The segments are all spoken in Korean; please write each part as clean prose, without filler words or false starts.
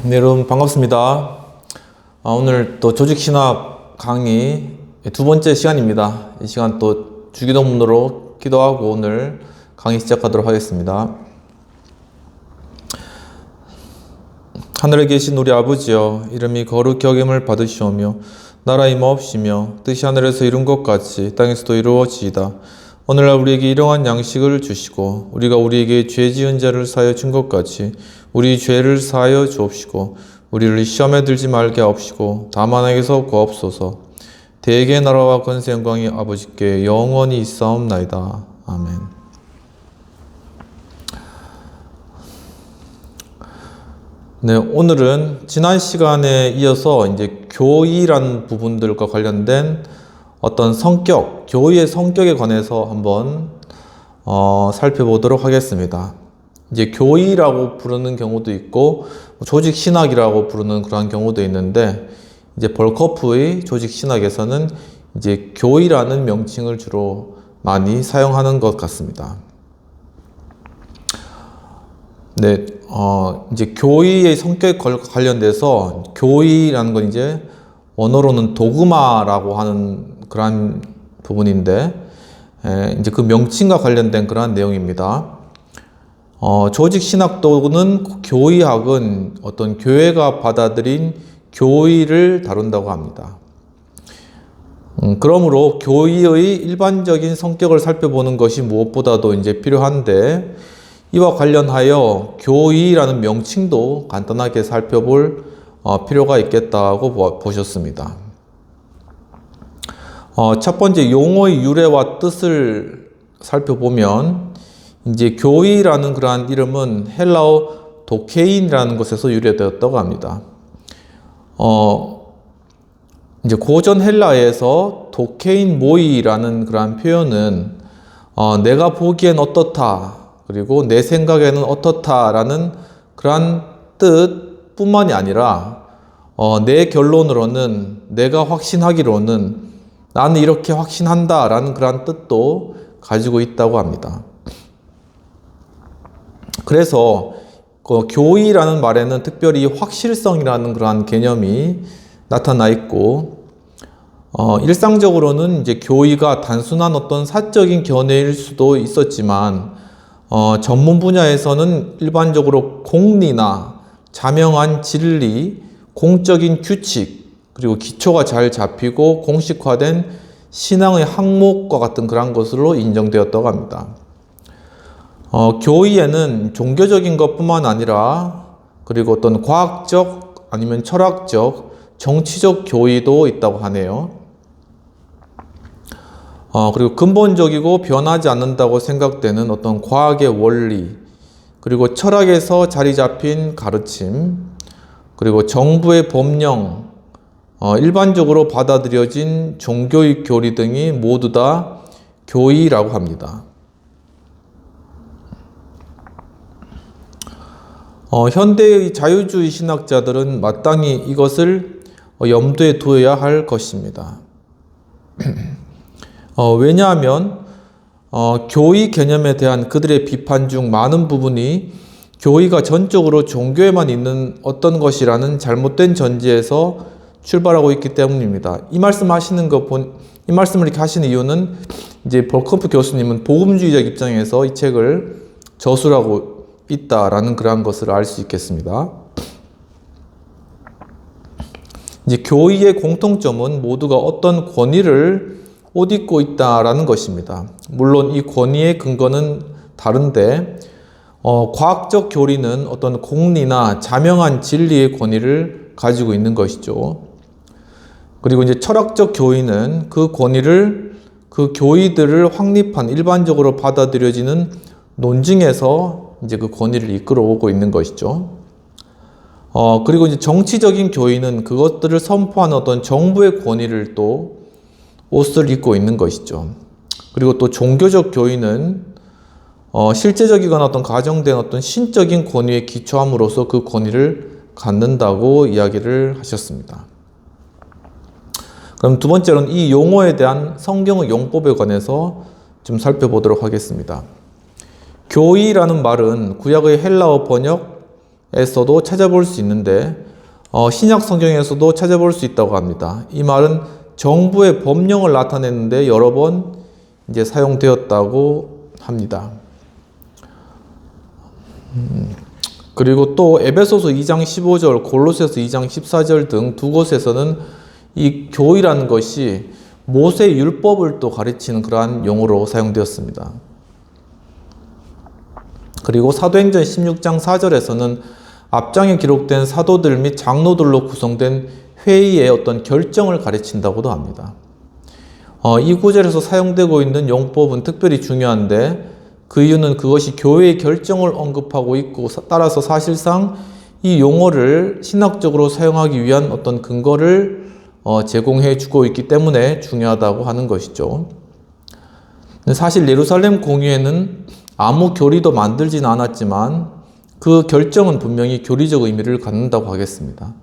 네, 여러분 반갑습니다. 오늘 또 조직신학 강의 두 번째 시간입니다. 이 시간 또 주기도문으로 기도하고 오늘 강의 시작하도록 하겠습니다. 하늘에 계신 우리 아버지여, 이름이 거룩히 여김을 받으시오며 나라 임하옵시며 뜻이 하늘에서 이룬 것 같이 땅에서도 이루어지이다. 오늘날 우리에게 일용할 양식을 주시고 우리가 우리에게 죄 지은 자를 사하여 준 것 같이 우리 죄를 사하여 주옵시고 우리를 시험에 들지 말게 하옵시고 다만 악에서 구하옵소서. 대개의 나라와 권세 영광이 아버지께 영원히 있사옵나이다. 아멘. 네, 오늘은 지난 시간에 이어서 이제 교의라는 부분들과 관련된 어떤 성격, 교의의 성격에 관해서 한번 살펴보도록 하겠습니다. 이제 교의라고 부르는 경우도 있고 조직 신학이라고 부르는 그런 경우도 있는데, 이제 벌커프의 조직 신학에서는 이제 교의라는 명칭을 주로 많이 사용하는 것 같습니다. 네, 이제 교의의 성격에 관련돼서 교의라는 건 이제 원어로는 도그마라고 하는 그러한 부분인데, 이제 그 명칭과 관련된 그러한 내용입니다. 조직 신학도는 교의학은 어떤 교회가 받아들인 교의를 다룬다고 합니다. 그러므로 교의의 일반적인 성격을 살펴보는 것이 무엇보다도 이제 필요한데, 이와 관련하여 교의라는 명칭도 간단하게 살펴볼 필요가 있겠다고 보셨습니다. 첫 번째 용어의 유래와 뜻을 살펴보면, 이제 교의라는 그러한 이름은 헬라어 도케인이라는 곳에서 유래되었다고 합니다. 이제 고전 헬라에서 도케인 모이라는 그러한 표현은 내가 보기엔 어떻다, 그리고 내 생각에는 어떻다라는 그러한 뜻뿐만이 아니라 내 결론으로는, 내가 확신하기로는 나는 이렇게 확신한다라는 그러한 뜻도 가지고 있다고 합니다. 그래서 그 교의라는 말에는 특별히 확실성이라는 그러한 개념이 나타나 있고, 일상적으로는 이제 교의가 단순한 어떤 사적인 견해일 수도 있었지만, 전문 분야에서는 일반적으로 공리나 자명한 진리, 공적인 규칙, 그리고 기초가 잘 잡히고 공식화된 신앙의 항목과 같은 그런 것으로 인정되었다고 합니다. 교의에는 종교적인 것뿐만 아니라 그리고 어떤 과학적 아니면 철학적, 정치적 교의도 있다고 하네요. 그리고 근본적이고 변하지 않는다고 생각되는 어떤 과학의 원리, 그리고 철학에서 자리 잡힌 가르침, 그리고 정부의 법령, 일반적으로 받아들여진 종교의 교리 등이 모두 다 교의라고 합니다. 현대의 자유주의 신학자들은 마땅히 이것을 염두에 두어야 할 것입니다. 왜냐하면 교의 개념에 대한 그들의 비판 중 많은 부분이 교의가 전적으로 종교에만 있는 어떤 것이라는 잘못된 전제에서 출발하고 있기 때문입니다. 이 말씀을 이렇게 하시는 이유는, 이제 벌커프 교수님은 복음주의적 입장에서 이 책을 저술하고 있다라는 그러한 것을 알 수 있겠습니다. 이제 교의의 공통점은 모두가 어떤 권위를 옷 입고 있다라는 것입니다. 물론 이 권위의 근거는 다른데, 과학적 교리는 어떤 공리나 자명한 진리의 권위를 가지고 있는 것이죠. 그리고 이제 철학적 교의는 그 권위를, 그 교의들을 확립한 일반적으로 받아들여지는 논증에서 이제 그 권위를 이끌어 오고 있는 것이죠. 그리고 이제 정치적인 교의는 그것들을 선포하는 어떤 정부의 권위를 또 옷을 입고 있는 것이죠. 그리고 또 종교적 교의는 실제적이거나 어떤 가정된 어떤 신적인 권위에 기초함으로써 그 권위를 갖는다고 이야기를 하셨습니다. 그럼 두 번째로는 이 용어에 대한 성경의 용법에 관해서 좀 살펴보도록 하겠습니다. 교의라는 말은 구약의 헬라어 번역 성경에서도 찾아볼 수 있는데 신약 성경에서도 찾아볼 수 있다고 합니다. 이 말은 정부의 법령을 나타내는데 여러 번 이제 사용되었다고 합니다. 그리고 또 에베소서 2장 15절, 골로새서 2장 14절 등 두 곳에서는 이 교의라는 것이 모세 율법을 또 가르치는 그러한 용어로 사용되었습니다. 그리고 사도행전 16장 4절에서는 앞장에 기록된 사도들 및 장로들로 구성된 회의의 어떤 결정을 가르친다고도 합니다. 이 구절에서 사용되고 있는 용법은 특별히 중요한데 그 이유는 그것이 교회의 결정을 언급하고 있고 따라서 사실상 이 용어를 신학적으로 사용하기 위한 어떤 근거를 제공해 주고 있기 때문에 중요하다고 하는 것이죠. 사실 예루살렘 공의회는 아무 교리도 만들지는 않았지만 그 결정은 분명히 교리적 의미를 갖는다고 하겠습니다.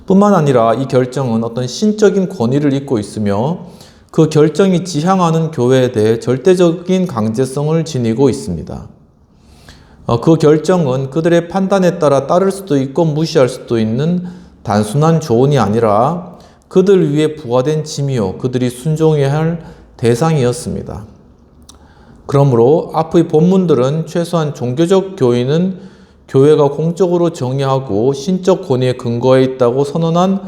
뿐만 아니라 이 결정은 어떤 신적인 권위를 잇고 있으며 그 결정이 지향하는 교회에 대해 절대적인 강제성을 지니고 있습니다. 그 결정은 그들의 판단에 따라 따를 수도 있고 무시할 수도 있는 단순한 조언이 아니라 그들 위에 부과된 짐이요 그들이 순종해야 할 대상이었습니다. 그러므로 앞의 본문들은 최소한 종교적 교의는 교회가 공적으로 정의하고 신적 권위에 근거해 있다고 선언한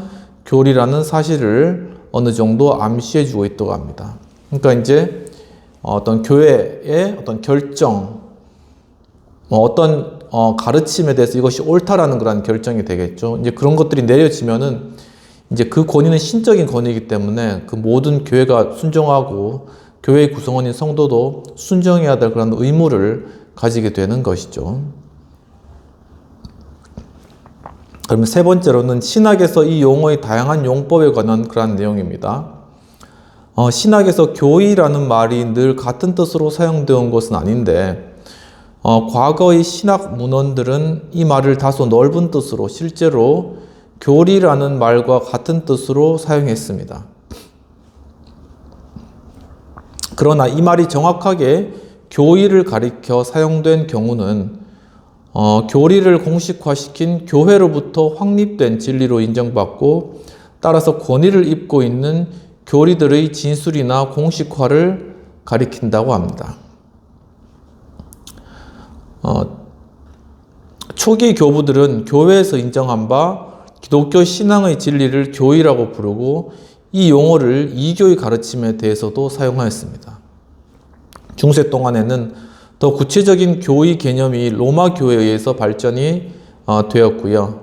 교리라는 사실을 어느 정도 암시해 주고 있다고 합니다. 그러니까 이제 어떤 교회의 어떤 결정, 어떤 가르침에 대해서 이것이 옳다라는 그런 결정이 되겠죠. 이제 그런 것들이 내려지면은 이제 그 권위는 신적인 권위이기 때문에 그 모든 교회가 순종하고 교회의 구성원인 성도도 순종해야 될 그런 의무를 가지게 되는 것이죠. 그러면 세 번째로는 신학에서 이 용어의 다양한 용법에 관한 그런 내용입니다. 신학에서 교의라는 말이 늘 같은 뜻으로 사용되어 온 것은 아닌데 과거의 신학 문헌들은 이 말을 다소 넓은 뜻으로 실제로 교리라는 말과 같은 뜻으로 사용했습니다. 그러나 이 말이 정확하게 교의를 가리켜 사용된 경우는 교리를 공식화시킨 교회로부터 확립된 진리로 인정받고 따라서 권위를 입고 있는 교리들의 진술이나 공식화를 가리킨다고 합니다. 초기 교부들은 교회에서 인정한 바 기독교 신앙의 진리를 교의라고 부르고 이 용어를 이교의 가르침에 대해서도 사용하였습니다. 중세 동안에는 더 구체적인 교의 개념이 로마 교회에 의해서 발전이 되었고요.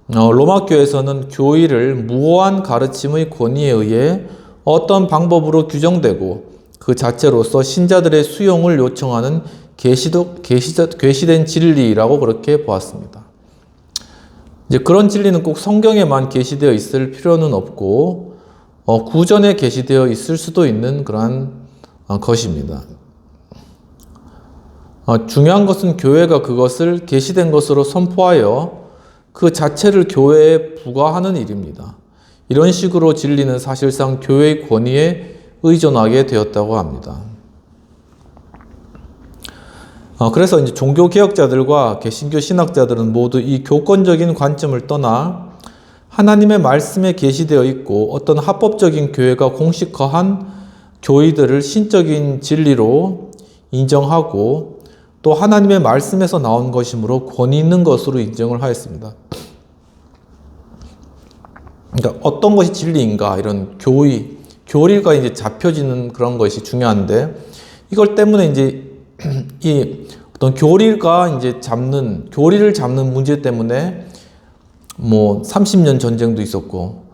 로마 교회에서는 교의를 무오한 가르침의 권위에 의해 어떤 방법으로 규정되고 그 자체로서 신자들의 수용을 요청하는 계시된 진리라고 그렇게 보았습니다. 이제 그런 진리는 꼭 성경에만 계시되어 있을 필요는 없고 구전에 계시되어 있을 수도 있는 그러한 것입니다. 중요한 것은 교회가 그것을 계시된 것으로 선포하여 그 자체를 교회에 부과하는 일입니다. 이런 식으로 진리는 사실상 교회의 권위에 의존하게 되었다고 합니다. 그래서 이제 종교개혁자들과 개신교 신학자들은 모두 이 교권적인 관점을 떠나 하나님의 말씀에 계시되어 있고 어떤 합법적인 교회가 공식화한 교의들을 신적인 진리로 인정하고 또 하나님의 말씀에서 나온 것이므로 권위 있는 것으로 인정을 하였습니다. 그러니까 어떤 것이 진리인가 이런 교리가 이제 잡혀지는 그런 것이 중요한데 이걸 때문에 이제 이 어떤 교리를 잡는 문제 때문에 뭐 30년 전쟁도 있었고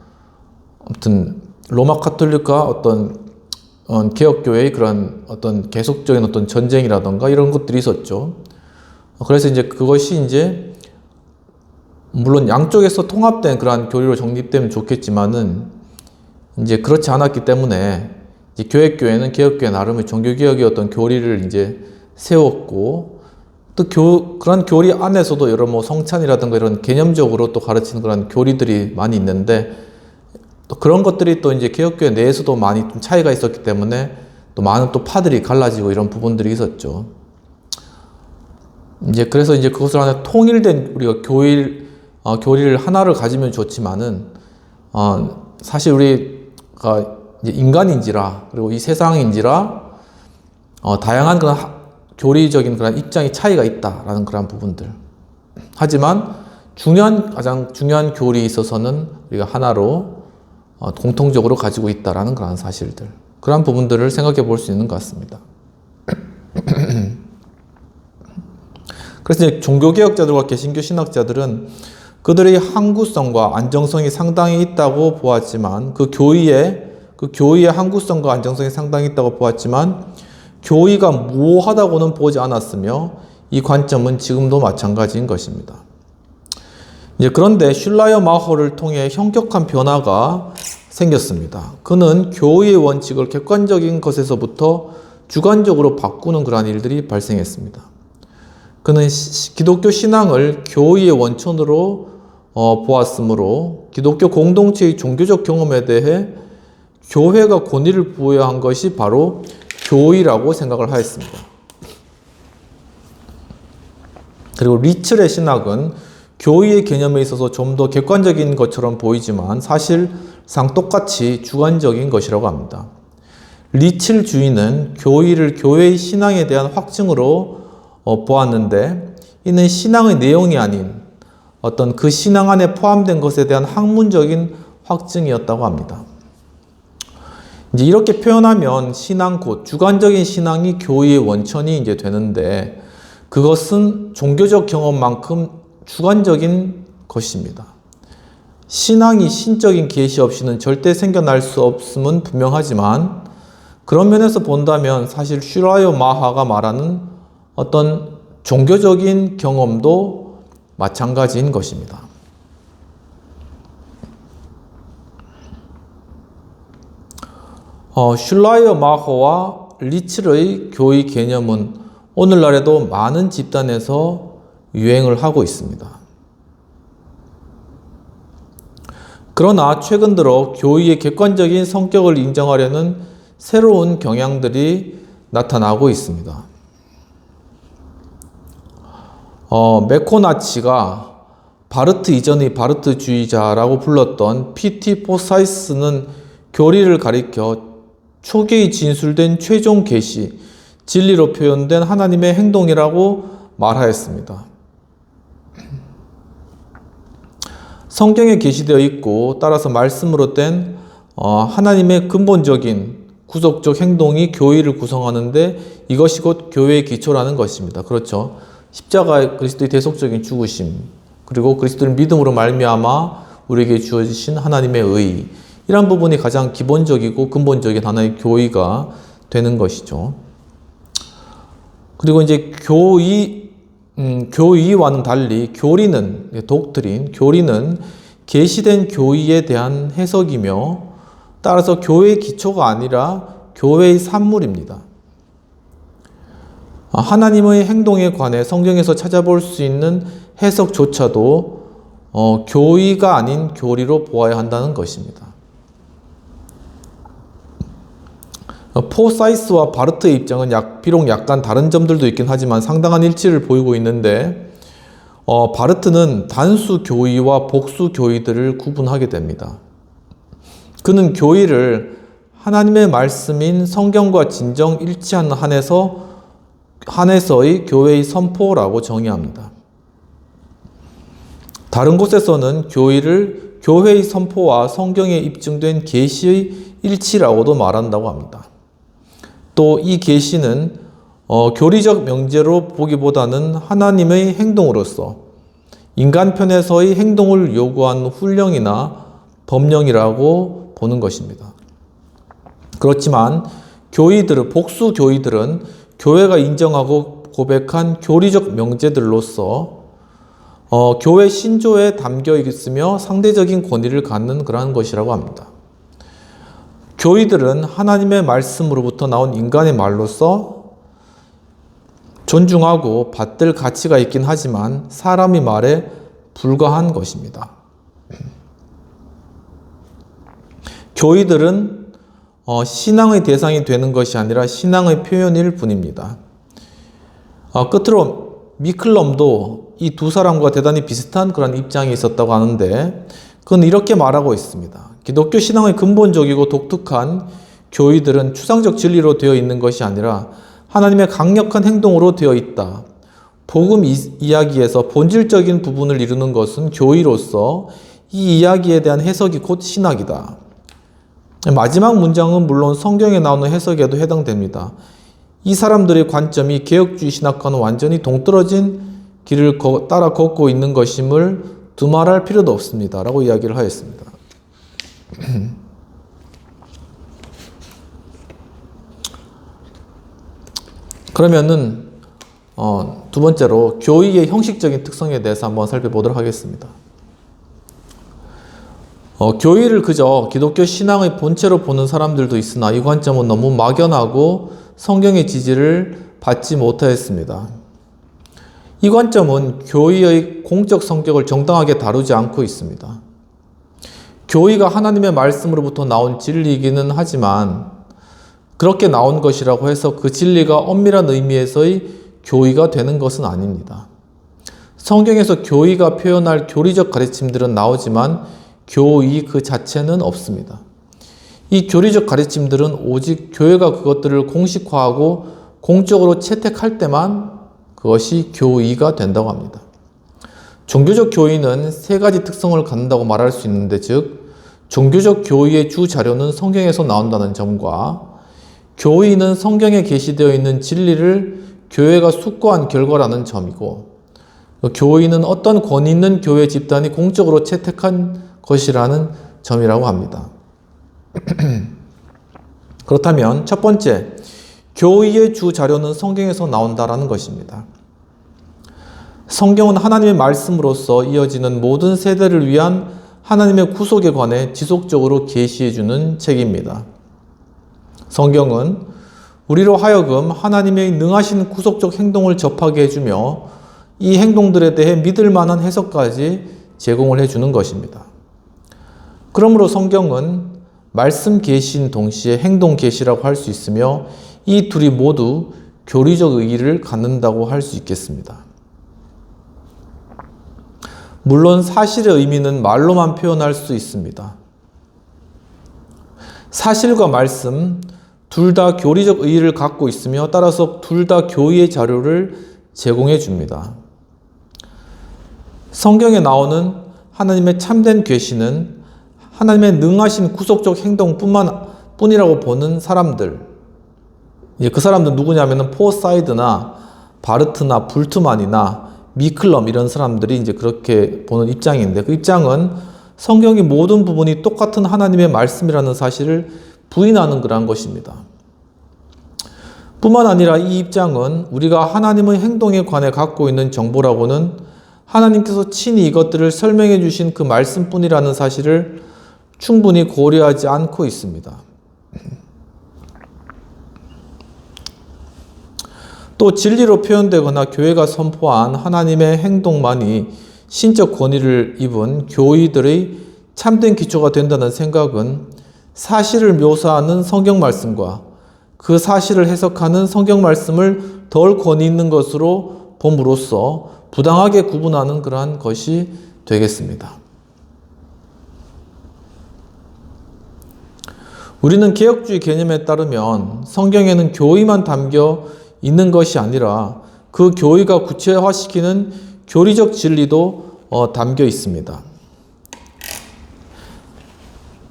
아무튼 로마 카톨릭과 어떤 개혁교회의 그런 어떤 계속적인 어떤 전쟁이라던가 이런 것들이 있었죠. 그래서 이제 그것이 이제 물론 양쪽에서 통합된 그러한 교리로 정립되면 좋겠지만은 이제 그렇지 않았기 때문에 이제 개혁교회는 개혁교회 나름의 종교개혁의 어떤 교리를 이제 세웠고 또 그런 교리 안에서도 여러 뭐 성찬이라든가 이런 개념적으로 또 가르치는 그런 교리들이 많이 있는데 또 그런 것들이 또 이제 개혁교회 내에서도 많이 좀 차이가 있었기 때문에 또 많은 또 파들이 갈라지고 이런 부분들이 있었죠. 그래서 그것을 하나 통일된 우리가 교리를 하나를 가지면 좋지만은, 사실 우리가 이제 인간인지라, 그리고 이 세상인지라, 다양한 그런 교리적인 그런 입장의 차이가 있다라는 그런 부분들. 하지만 가장 중요한 교리에 있어서는 우리가 하나로 공통적으로 가지고 있다라는 그런 사실들. 그런 부분들을 생각해 볼 수 있는 것 같습니다. 그래서 이제 종교개혁자들과 개신교 신학자들은 그들의 항구성과 안정성이 상당히 있다고 보았지만, 그 교의의 항구성과 안정성이 상당히 있다고 보았지만, 교의가 무호하다고는 보지 않았으며, 이 관점은 지금도 마찬가지인 것입니다. 그런데 슐라이어 마허를 통해 현격한 변화가 생겼습니다. 그는 교의의 원칙을 객관적인 것에서부터 주관적으로 바꾸는 그러한 일들이 발생했습니다. 그는 기독교 신앙을 교의의 원천으로 보았으므로 기독교 공동체의 종교적 경험에 대해 교회가 권위를 부여한 것이 바로 교의라고 생각을 하였습니다. 그리고 리첼의 신학은 교의의 개념에 있어서 좀 더 객관적인 것처럼 보이지만 사실상 똑같이 주관적인 것이라고 합니다. 리첼 주의는 교의를 교회의 신앙에 대한 확증으로 보았는데, 이는 신앙의 내용이 아닌 어떤 그 신앙 안에 포함된 것에 대한 학문적인 확증이었다고 합니다. 이렇게 표현하면 신앙 곧 주관적인 신앙이 교의의 원천이 되는데, 그것은 종교적 경험만큼 주관적인 것입니다. 신앙이 신적인 계시 없이는 절대 생겨날 수 없음은 분명하지만, 그런 면에서 본다면 사실 슐라이어 마하가 말하는 어떤 종교적인 경험도 마찬가지인 것입니다. 슐라이어 마허와 리첼의 교의 개념은 오늘날에도 많은 집단에서 유행을 하고 있습니다. 그러나 최근 들어 교의의 객관적인 성격을 인정하려는 새로운 경향들이 나타나고 있습니다. 메코나치가 바르트 이전의 바르트주의자라고 불렀던 P.T. 포사이스는 교리를 가리켜 초기에 진술된 최종 계시, 진리로 표현된 하나님의 행동이라고 말하였습니다. 성경에 게시되어 있고 따라서 말씀으로 된 하나님의 근본적인 구속적 행동이 교회를 구성하는데, 이것이 곧 교회의 기초라는 것입니다. 그렇죠. 십자가의 그리스도의 대속적인 죽으심, 그리고 그리스도를 믿음으로 말미암아 우리에게 주어지신 하나님의 의, 이런 부분이 가장 기본적이고 근본적인 하나의 교의가 되는 것이죠. 그리고 교의와는 달리 교리는 계시된 교의에 대한 해석이며, 따라서 교회의 기초가 아니라 교회의 산물입니다. 하나님의 행동에 관해 성경에서 찾아볼 수 있는 해석조차도 교의가 아닌 교리로 보아야 한다는 것입니다. 포사이스와 바르트의 입장은 비록 약간 다른 점들도 있긴 하지만 상당한 일치를 보이고 있는데, 바르트는 단수 교의와 복수 교의들을 구분하게 됩니다. 그는 교의를 하나님의 말씀인 성경과 진정 일치하는 한에서의 교회의 선포라고 정의합니다. 다른 곳에서는 교의를 교회의 선포와 성경에 입증된 계시의 일치라고도 말한다고 합니다. 또 이 계시는 교리적 명제로 보기보다는 하나님의 행동으로서 인간 편에서의 행동을 요구한 훈령이나 법령이라고 보는 것입니다. 그렇지만 복수 교의들은 교회가 인정하고 고백한 교리적 명제들로서 교회 신조에 담겨 있으며 상대적인 권위를 갖는 그러한 것이라고 합니다. 교의들은 하나님의 말씀으로부터 나온 인간의 말로서 존중하고 받들 가치가 있긴 하지만 사람의 말에 불과한 것입니다. 교의들은 신앙의 대상이 되는 것이 아니라 신앙의 표현일 뿐입니다. 끝으로 미클럼도 이 두 사람과 대단히 비슷한 그런 입장이 있었다고 하는데, 그건 이렇게 말하고 있습니다. 기독교 신앙의 근본적이고 독특한 교의들은 추상적 진리로 되어 있는 것이 아니라 하나님의 강력한 행동으로 되어 있다. 복음 이야기에서 본질적인 부분을 이루는 것은 교의로서 이 이야기에 대한 해석이 곧 신학이다. 마지막 문장은 물론 성경에 나오는 해석에도 해당됩니다. 이 사람들의 관점이 개혁주의 신학과는 완전히 동떨어진 길을 따라 걷고 있는 것임을 두말할 필요도 없습니다. 라고 이야기를 하였습니다. 그러면은 두 번째로 교의의 형식적인 특성에 대해서 한번 살펴보도록 하겠습니다. 교의를 그저 기독교 신앙의 본체로 보는 사람들도 있으나 이 관점은 너무 막연하고 성경의 지지를 받지 못하였습니다. 이 관점은 교의의 공적 성격을 정당하게 다루지 않고 있습니다. 교의가 하나님의 말씀으로부터 나온 진리이기는 하지만 그렇게 나온 것이라고 해서 그 진리가 엄밀한 의미에서의 교의가 되는 것은 아닙니다. 성경에서 교의가 표현할 교리적 가르침들은 나오지만 교의 그 자체는 없습니다. 이 교리적 가르침들은 오직 교회가 그것들을 공식화하고 공적으로 채택할 때만 그것이 교의가 된다고 합니다. 종교적 교의는 세 가지 특성을 갖는다고 말할 수 있는데, 즉 종교적 교의의 주 자료는 성경에서 나온다는 점과 교의는 성경에 게시되어 있는 진리를 교회가 숙고한 결과라는 점이고, 교의는 어떤 권위 있는 교회 집단이 공적으로 채택한 것이라는 점이라고 합니다. 그렇다면 첫 번째, 교의의 주 자료는 성경에서 나온다라는 것입니다. 성경은 하나님의 말씀으로서 이어지는 모든 세대를 위한 하나님의 구속에 관해 지속적으로 계시해주는 책입니다. 성경은 우리로 하여금 하나님의 능하신 구속적 행동을 접하게 해주며 이 행동들에 대해 믿을 만한 해석까지 제공을 해주는 것입니다. 그러므로 성경은 말씀 계시인 동시에 행동 계시라고 할 수 있으며 이 둘이 모두 교리적 의의를 갖는다고 할 수 있겠습니다. 물론 사실의 의미는 말로만 표현할 수 있습니다. 사실과 말씀 둘 다 교리적 의의를 갖고 있으며 따라서 둘 다 교의의 자료를 제공해 줍니다. 성경에 나오는 하나님의 참된 계시는 하나님의 능하신 구속적 행동뿐이라고 보는 사람들, 그 사람들 누구냐면은 포사이드나 바르트나 불트만이나 미클럼 이런 사람들이 이제 그렇게 보는 입장인데, 그 입장은 성경의 모든 부분이 똑같은 하나님의 말씀이라는 사실을 부인하는 그러한 것입니다. 뿐만 아니라 이 입장은 우리가 하나님의 행동에 관해 갖고 있는 정보라고는 하나님께서 친히 이것들을 설명해 주신 그 말씀뿐이라는 사실을 충분히 고려하지 않고 있습니다. 또 진리로 표현되거나 교회가 선포한 하나님의 행동만이 신적 권위를 입은 교의들의 참된 기초가 된다는 생각은 사실을 묘사하는 성경 말씀과 그 사실을 해석하는 성경 말씀을 덜 권위 있는 것으로 봄으로써 부당하게 구분하는 그러한 것이 되겠습니다. 우리는 개혁주의 개념에 따르면 성경에는 교의만 담겨 있는 것이 아니라 그 교의가 구체화시키는 교리적 진리도 담겨 있습니다.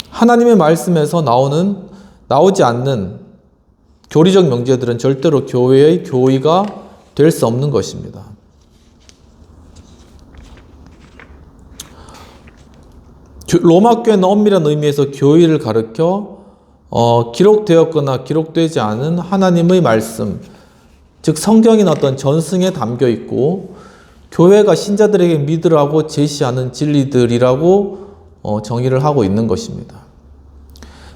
하나님의 말씀에서 나오지 않는 교리적 명제들은 절대로 교회의 교의가 될 수 없는 것입니다. 로마 교회는 엄밀한 의미에서 교의를 가르쳐 기록되었거나 기록되지 않은 하나님의 말씀, 즉 성경인 어떤 전승에 담겨 있고 교회가 신자들에게 믿으라고 제시하는 진리들이라고 정의를 하고 있는 것입니다.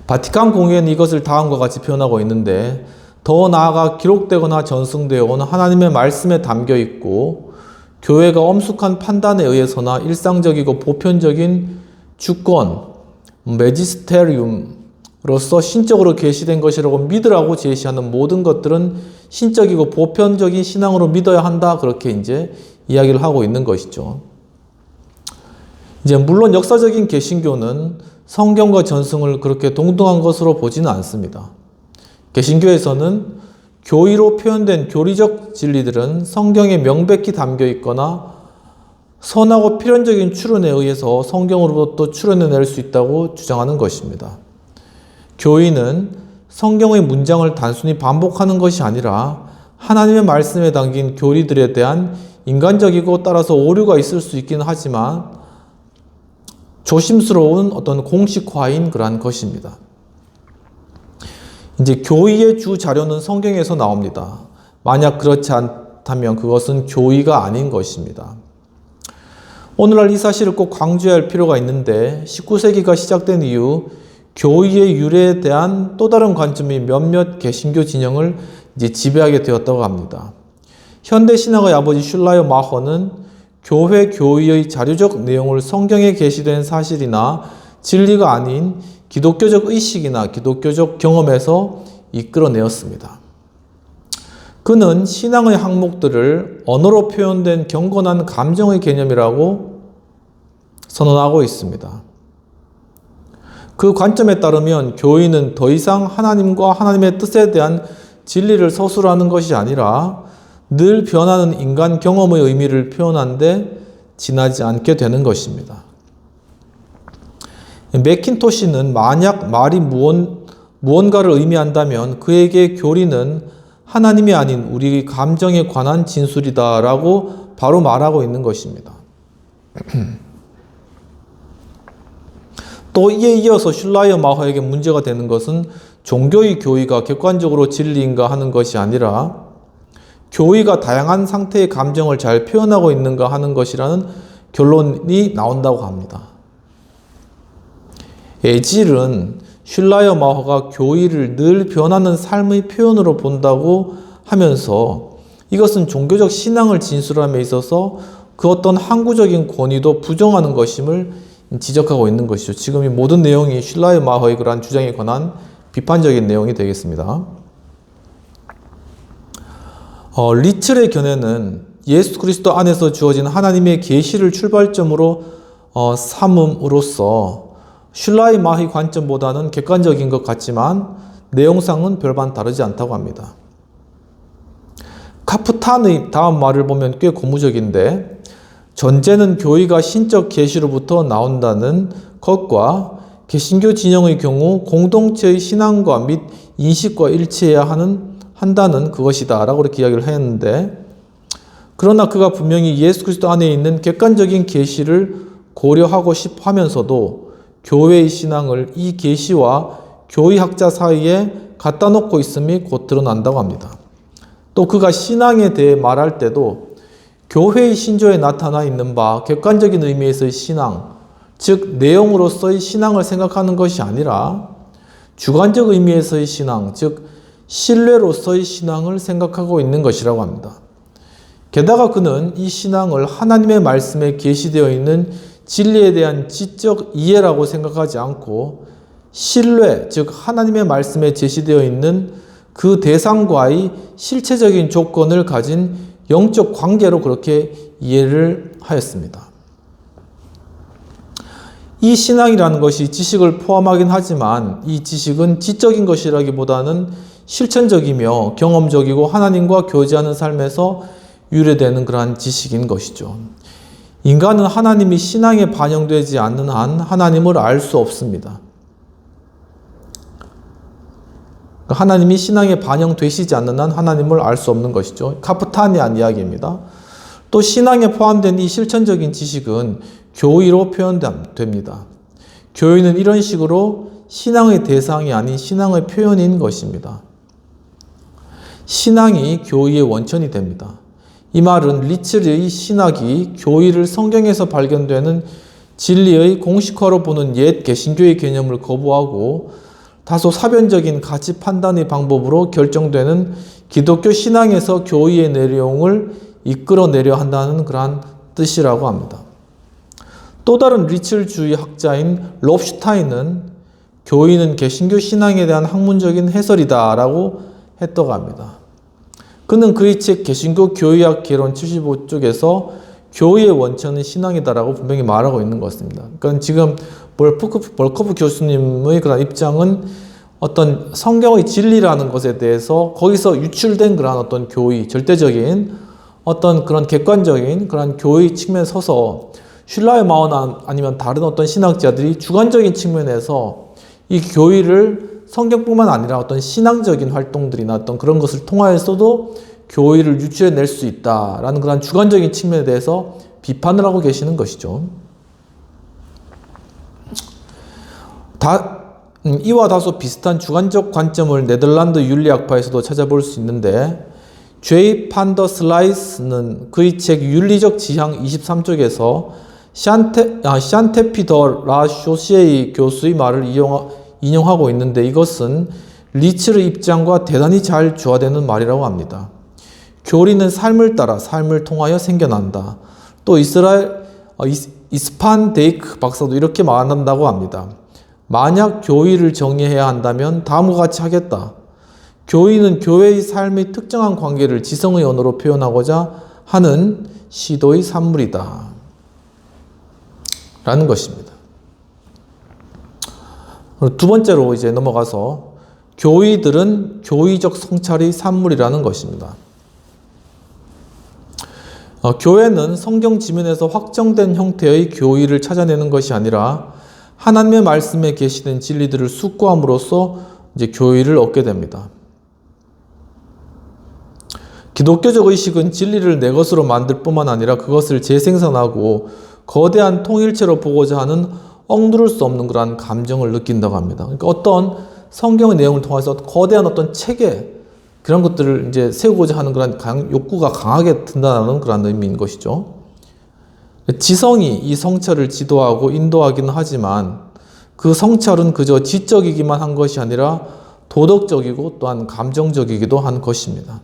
바티칸 공회는 이것을 다음과 같이 표현하고 있는데, 더 나아가 기록되거나 전승되어 온 하나님의 말씀에 담겨 있고 교회가 엄숙한 판단에 의해서나 일상적이고 보편적인 주권, 메지스테리움, 로서 신적으로 계시된 것이라고 믿으라고 제시하는 모든 것들은 신적이고 보편적인 신앙으로 믿어야 한다. 그렇게 이제 이야기를 하고 있는 것이죠. 이제 물론 역사적인 개신교는 성경과 전승을 그렇게 동등한 것으로 보지는 않습니다. 개신교에서는 교의로 표현된 교리적 진리들은 성경에 명백히 담겨 있거나 선하고 필연적인 추론에 의해서 성경으로부터 추론해낼 수 있다고 주장하는 것입니다. 교의는 성경의 문장을 단순히 반복하는 것이 아니라 하나님의 말씀에 담긴 교리들에 대한 인간적이고 따라서 오류가 있을 수 있긴 하지만 조심스러운 어떤 공식화인 그러한 것입니다. 이제 교의의 주 자료는 성경에서 나옵니다. 만약 그렇지 않다면 그것은 교의가 아닌 것입니다. 오늘날 이 사실을 꼭 강조해야 할 필요가 있는데 19세기가 시작된 이후 교의의 유래에 대한 또 다른 관점이 몇몇 개신교 진영을 이제 지배하게 되었다고 합니다. 현대 신학의 아버지 슐라이어 마허는 교회 교의의 자료적 내용을 성경에 게시된 사실이나 진리가 아닌 기독교적 의식이나 기독교적 경험에서 이끌어내었습니다. 그는 신앙의 항목들을 언어로 표현된 경건한 감정의 개념이라고 선언하고 있습니다. 그 관점에 따르면 교의는 더 이상 하나님과 하나님의 뜻에 대한 진리를 서술하는 것이 아니라 늘 변하는 인간 경험의 의미를 표현하는데 지나지 않게 되는 것입니다. 맥킨토시는 만약 말이 무언가를 의미한다면 그에게 교리는 하나님이 아닌 우리 감정에 관한 진술이다라고 바로 말하고 있는 것입니다. 또 이에 이어서 슐라이어 마허에게 문제가 되는 것은 종교의 교의가 객관적으로 진리인가 하는 것이 아니라 교의가 다양한 상태의 감정을 잘 표현하고 있는가 하는 것이라는 결론이 나온다고 합니다. 에질은 슐라이어 마허가 교의를 늘 변하는 삶의 표현으로 본다고 하면서 이것은 종교적 신앙을 진술함에 있어서 그 어떤 항구적인 권위도 부정하는 것임을 지적하고 있는 것이죠. 지금 이 모든 내용이 슐라이어 마허의 그러한 주장에 관한 비판적인 내용이 되겠습니다. 리첼의 견해는 예수 그리스도 안에서 주어진 하나님의 계시를 출발점으로 삼음으로써 슐라이어 마허의 관점보다는 객관적인 것 같지만 내용상은 별반 다르지 않다고 합니다. 카프탄의 다음 말을 보면 꽤 고무적인데 전제는 교의가 신적 계시로부터 나온다는 것과 개신교 진영의 경우 공동체의 신앙과 및 인식과 일치해야 한다는 그것이다 라고 이렇게 이야기를 했는데 그러나 그가 분명히 예수 그리스도 안에 있는 객관적인 계시를 고려하고 싶어 하면서도 교회의 신앙을 이 계시와 교의학자 사이에 갖다 놓고 있음이 곧 드러난다고 합니다. 또 그가 신앙에 대해 말할 때도 교회의 신조에 나타나 있는 바 객관적인 의미에서의 신앙, 즉 내용으로서의 신앙을 생각하는 것이 아니라 주관적 의미에서의 신앙, 즉 신뢰로서의 신앙을 생각하고 있는 것이라고 합니다. 게다가 그는 이 신앙을 하나님의 말씀에 계시되어 있는 진리에 대한 지적 이해라고 생각하지 않고 신뢰, 즉 하나님의 말씀에 제시되어 있는 그 대상과의 실체적인 조건을 가진 영적 관계로 그렇게 이해를 하였습니다. 이 신앙이라는 것이 지식을 포함하긴 하지만 이 지식은 지적인 것이라기보다는 실천적이며 경험적이고 하나님과 교제하는 삶에서 유래되는 그러한 지식인 것이죠. 인간은 하나님이 신앙에 반영되지 않는 한 하나님을 알 수 없습니다. 하나님이 신앙에 반영되시지 않는 한 하나님을 알 수 없는 것이죠. 카프타니안 이야기입니다. 또 신앙에 포함된 이 실천적인 지식은 교의로 표현됩니다. 교의는 이런 식으로 신앙의 대상이 아닌 신앙의 표현인 것입니다. 신앙이 교의의 원천이 됩니다. 이 말은 리첼의 신학이 교의를 성경에서 발견되는 진리의 공식화로 보는 옛 개신교의 개념을 거부하고 다소 사변적인 가치 판단의 방법으로 결정되는 기독교 신앙에서 교의의 내용을 이끌어내려 한다는 그러한 뜻이라고 합니다. 또 다른 리첼주의 학자인 롭슈타인은 교의는 개신교 신앙에 대한 학문적인 해설이다라고 했다고 합니다. 그는 그의 책 개신교 교의학 개론 75쪽에서 교의의 원천은 신앙이다라고 분명히 말하고 있는 것입니다. 그러니까 지금 벌커프 교수님의 그런 입장은 어떤 성경의 진리라는 것에 대해서 거기서 유출된 그런 어떤 교의, 절대적인 어떤 그런 객관적인 그런 교의 측면에 서서 슐라의 마언 아니면 다른 어떤 신학자들이 주관적인 측면에서 이 교의를 성경뿐만 아니라 어떤 신앙적인 활동들이나 어떤 그런 것을 통하여서도 교의를 유추해낼 수 있다라는 그런 주관적인 측면에 대해서 비판을 하고 계시는 것이죠. 이와 다소 비슷한 주관적 관점을 네덜란드 윤리학파에서도 찾아볼 수 있는데 J. 판더 슬라이스는 그의 책 윤리적 지향 23쪽에서 샨테피 더 라 쇼시에이 교수의 말을 인용하고 있는데 이것은 리츠의 입장과 대단히 잘 조화되는 말이라고 합니다. 교리는 삶을 따라 삶을 통하여 생겨난다. 또 이스판 데이크 박사도 이렇게 말한다고 합니다. 만약 교의를 정의해야 한다면 다음과 같이 하겠다. 교의는 교회의 삶의 특정한 관계를 지성의 언어로 표현하고자 하는 시도의 산물이다. 라는 것입니다. 두 번째로 이제 넘어가서 교의들은 교의적 성찰의 산물이라는 것입니다. 교회는 성경 지면에서 확정된 형태의 교의를 찾아내는 것이 아니라 하나님의 말씀에 계시된 진리들을 숙고함으로써 이제 교의를 얻게 됩니다. 기독교적 의식은 진리를 내 것으로 만들 뿐만 아니라 그것을 재생산하고 거대한 통일체로 보고자 하는 억누를 수 없는 그러한 감정을 느낀다고 합니다. 그러니까 어떤 성경의 내용을 통해서 거대한 어떤 체계 그런 것들을 이제 세우고자 하는 그런 욕구가 강하게 든다는 그런 의미인 것이죠. 지성이 이 성찰을 지도하고 인도하기는 하지만 그 성찰은 그저 지적이기만 한 것이 아니라 도덕적이고 또한 감정적이기도 한 것입니다.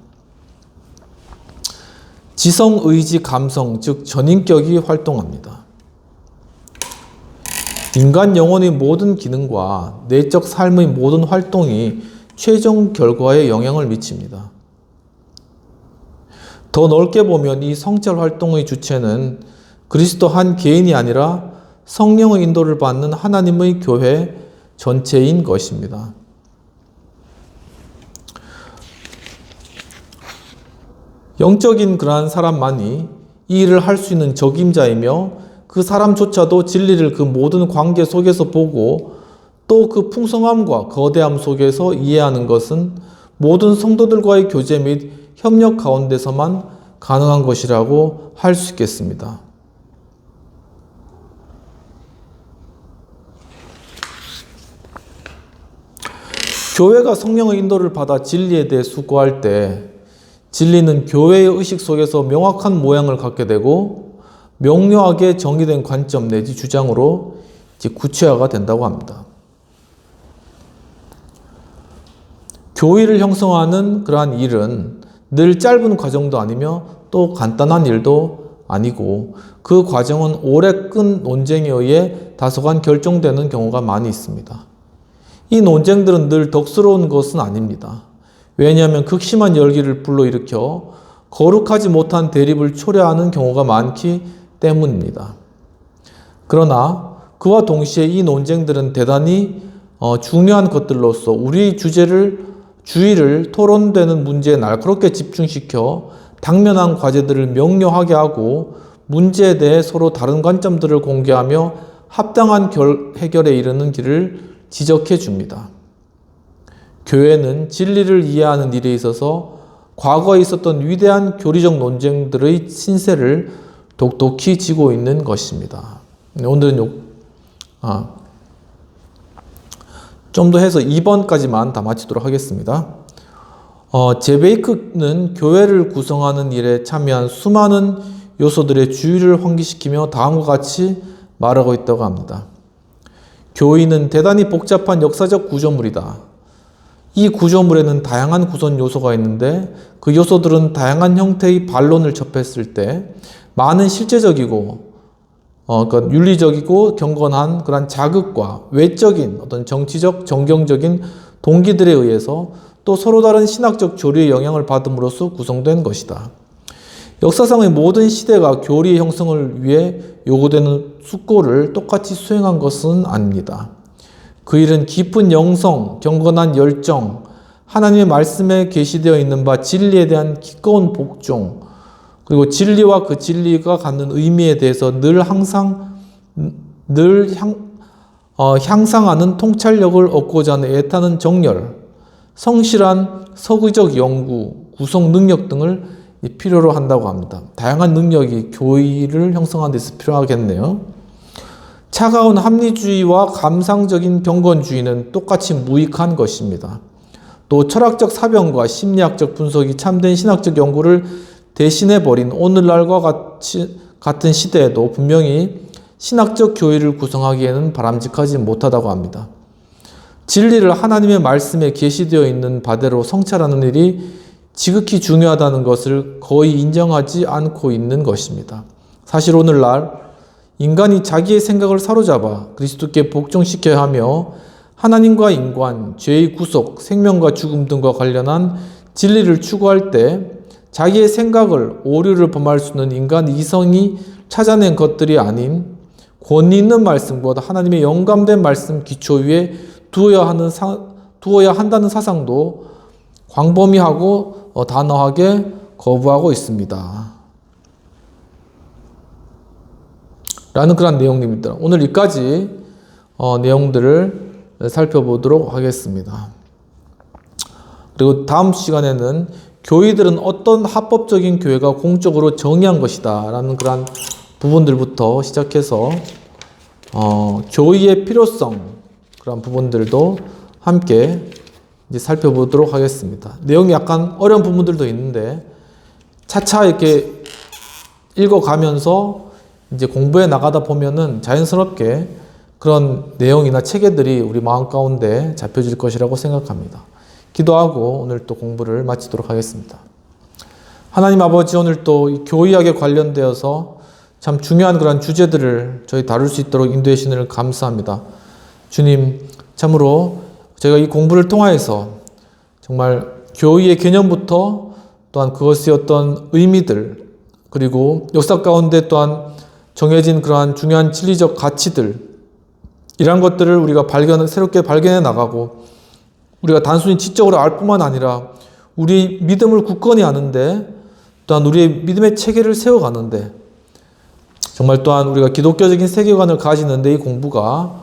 지성, 의지, 감성, 즉 전인격이 활동합니다. 인간 영혼의 모든 기능과 내적 삶의 모든 활동이 최종 결과에 영향을 미칩니다. 더 넓게 보면 이 성찰 활동의 주체는 그리스도 한 개인이 아니라 성령의 인도를 받는 하나님의 교회 전체인 것입니다. 영적인 그러한 사람만이 이 일을 할 수 있는 적임자이며 그 사람조차도 진리를 그 모든 관계 속에서 보고 또 그 풍성함과 거대함 속에서 이해하는 것은 모든 성도들과의 교제 및 협력 가운데서만 가능한 것이라고 할 수 있겠습니다. 교회가 성령의 인도를 받아 진리에 대해 숙고할 때 진리는 교회의 의식 속에서 명확한 모양을 갖게 되고 명료하게 정의된 관점 내지 주장으로 구체화가 된다고 합니다. 교의를 형성하는 그러한 일은 늘 짧은 과정도 아니며 또 간단한 일도 아니고 그 과정은 오래 끈 논쟁에 의해 다소간 결정되는 경우가 많이 있습니다. 이 논쟁들은 늘 덕스러운 것은 아닙니다. 왜냐하면 극심한 열기를 불러일으켜 거룩하지 못한 대립을 초래하는 경우가 많기 때문입니다. 그러나 그와 동시에 이 논쟁들은 대단히 중요한 것들로서 우리의 주의를 토론되는 문제에 날카롭게 집중시켜 당면한 과제들을 명료하게 하고 문제에 대해 서로 다른 관점들을 공개하며 합당한 해결에 이르는 길을 지적해 줍니다. 교회는 진리를 이해하는 일에 있어서 과거에 있었던 위대한 교리적 논쟁들의 신세를 독독히 지고 있는 것입니다. 오늘은 좀 더 해서 2번까지만 다 마치도록 하겠습니다. 제베이크는 교회를 구성하는 일에 참여한 수많은 요소들의 주의를 환기시키며 다음과 같이 말하고 있다고 합니다. 교의는 대단히 복잡한 역사적 구조물이다. 이 구조물에는 다양한 구성 요소가 있는데 그 요소들은 다양한 형태의 반론을 접했을 때 많은 실제적이고 그러니까 윤리적이고 경건한 그런 자극과 외적인 어떤 정치적, 정경적인 동기들에 의해서 또 서로 다른 신학적 교리의 영향을 받음으로써 구성된 것이다. 역사상의 모든 시대가 교리의 형성을 위해 요구되는 숙고를 똑같이 수행한 것은 아닙니다. 그 일은 깊은 영성, 경건한 열정, 하나님의 말씀에 계시되어 있는 바 진리에 대한 기꺼운 복종, 그리고 진리와 그 진리가 갖는 의미에 대해서 향상하는 통찰력을 얻고자 하는 애타는 정열, 성실한 서구적 연구, 구성 능력 등을 필요로 한다고 합니다. 다양한 능력이 교의를 형성하는 데서 필요하겠네요. 차가운 합리주의와 감상적인 경건주의는 똑같이 무익한 것입니다. 또 철학적 사변과 심리학적 분석이 참된 신학적 연구를 대신해버린 오늘날과 같은 시대에도 분명히 신학적 교의를 구성하기에는 바람직하지 못하다고 합니다. 진리를 하나님의 말씀에 계시되어 있는 바대로 성찰하는 일이 지극히 중요하다는 것을 거의 인정하지 않고 있는 것입니다. 사실 오늘날 인간이 자기의 생각을 사로잡아 그리스도께 복종시켜야 하며 하나님과 인간, 죄의 구속, 생명과 죽음 등과 관련한 진리를 추구할 때 자기의 생각을, 오류를 범할 수 있는 인간 이성이 찾아낸 것들이 아닌 권위 있는 말씀보다 하나님의 영감된 말씀 기초 위에 두어야 한다는 사상도 광범위하고 단호하게 거부하고 있습니다. 라는 그런 내용입니다. 오늘 여기까지 내용들을 살펴보도록 하겠습니다. 그리고 다음 시간에는 교회들은 어떤 합법적인 교회가 공적으로 정의한 것이다 라는 그런 부분들부터 시작해서 교의의 필요성 그런 부분들도 함께 이제 살펴보도록 하겠습니다. 내용이 약간 어려운 부분들도 있는데 차차 이렇게 읽어가면서 이제 공부해 나가다 보면은 자연스럽게 그런 내용이나 체계들이 우리 마음 가운데 잡혀질 것이라고 생각합니다. 기도하고 오늘 또 공부를 마치도록 하겠습니다. 하나님 아버지, 오늘 또 교의학에 관련되어서 참 중요한 그런 주제들을 저희 다룰 수 있도록 인도해 주시는 감사합니다. 주님, 참으로 제가 이 공부를 통하여서 정말 교의의 개념부터 또한 그것의 어떤 의미들, 그리고 역사 가운데 또한 정해진 그러한 중요한 진리적 가치들, 이러한 것들을 우리가 새롭게 발견해 나가고 우리가 단순히 지적으로 알 뿐만 아니라 우리 믿음을 굳건히 하는데 또한 우리의 믿음의 체계를 세워가는데 정말 또한 우리가 기독교적인 세계관을 가지는데 이 공부가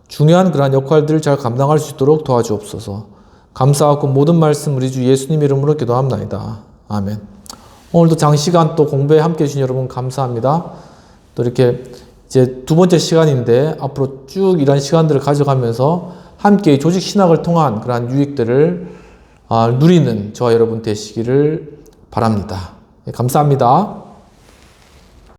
중요한 그러한 역할들을 잘 감당할 수 있도록 도와주옵소서. 감사하고 모든 말씀 우리 주 예수님 이름으로 기도합나이다. 아멘. 오늘도 장시간 또 공부에 함께 해주신 여러분 감사합니다. 또 이렇게 이제 두 번째 시간인데 앞으로 쭉 이런 시간들을 가져가면서 함께 조직 신학을 통한 그러한 유익들을 누리는 저와 여러분 되시기를 바랍니다. 감사합니다.